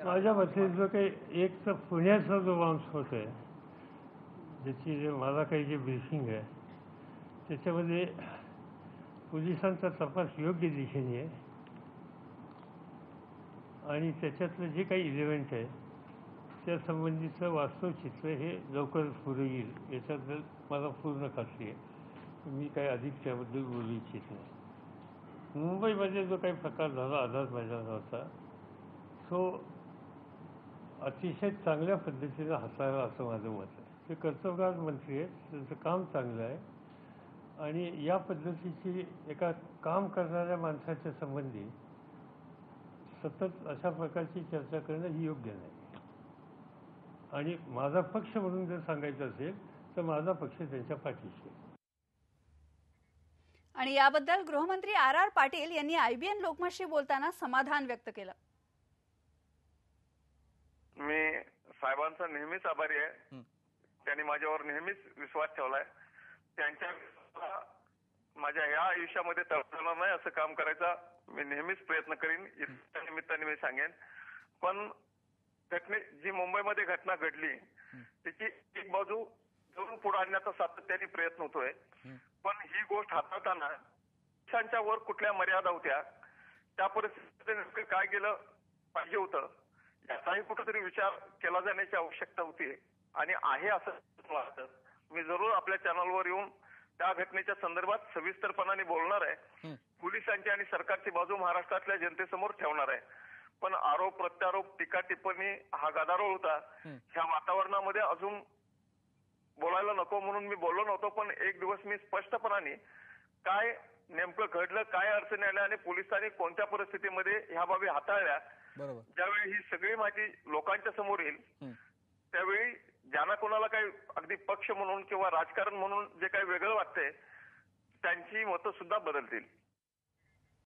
माझ्या मते जो काही एक तर पुण्याचा जो बॉम्बस्फोट आहे, ज्याची मला काही जे ब्रीफिंग आहे त्याच्यामध्ये पोलिसांचा तपास योग्य दिशेने आहे आणि त्याच्यातलं जे काही इलेव्हेंट आहे त्या संबंधीचं वास्तव चित्र हे लवकरच पुढे येईल याच्याबद्दल मला पूर्ण खात्री आहे. मी काही अधिक त्याबद्दल बोलू इच्छित नाही. मुंबईमध्ये जो काही प्रकार झाला आझाद मैदानावरचा तो अतिशय चांगल्या पद्धतीने हाताळला असं माझं मत आहे. ते कर्तव्यगार मंत्री आहेत, त्यांचं काम चांगलं आहे आणि या पद्धतीची एका काम करणाऱ्या माणसाच्या संबंधी सतत अशा प्रकारची चर्चा करणं ही योग्य नाही. आणि माझा पक्ष म्हणून जर सांगायचं असेल तर माझा पक्ष त्यांच्या पाठीशी आहे. आणि याबद्दल गृहमंत्री आर पाटील यांनी IBN लोकमतशी बोलताना समाधान व्यक्त केलं. मी साहेबांचा नेहमीच आभारी आहे. त्यांनी माझ्यावर नेहमीच विश्वास ठेवलाय. त्यांच्या माझ्या या आयुष्यामध्ये तडजोड नाही असं काम करायचा मी नेहमीच प्रयत्न करीन. त्या निमित्ताने मी सांगेन. पण जी मुंबईमध्ये घटना घडली त्याची एक बाजू धरून पुढे आणण्याचा सातत्याने प्रयत्न होतोय. पण ही गोष्ट हाताळताना देशांच्या वर कुठल्या मर्यादा होत्या, त्या परिस्थितीत नेमकं काय केलं पाहिजे होतं याचाही कुठेतरी विचार केला जाण्याची आवश्यकता होती आणि आहे असं वाटतं. मी जरूर आपल्या चॅनलवर येऊन त्या घटनेच्या संदर्भात सविस्तरपणाने बोलणार आहे. पोलिसांची आणि सरकारची बाजू महाराष्ट्रातल्या जनतेसमोर ठेवणार आहे. पण आरोप प्रत्यारोप टीका टिप्पणी हा गदारोळ होता. ह्या वातावरणामध्ये अजून बोलायला नको म्हणून मी बोललो नव्हतो. पण एक दिवस मी स्पष्टपणाने काय नेमकं घडलं, काय अडचणी आल्या आणि पोलिसांनी कोणत्या परिस्थितीमध्ये ह्या बाबी हाताळल्या, ज्यावेळी ही सगळी माहिती लोकांच्या समोर येईल त्यावेळी ज्यांना कोणाला काही अगदी पक्ष म्हणून किंवा राजकारण म्हणून जे काही वेगळं वाटतंय त्यांची मतं सुद्धा बदलतील.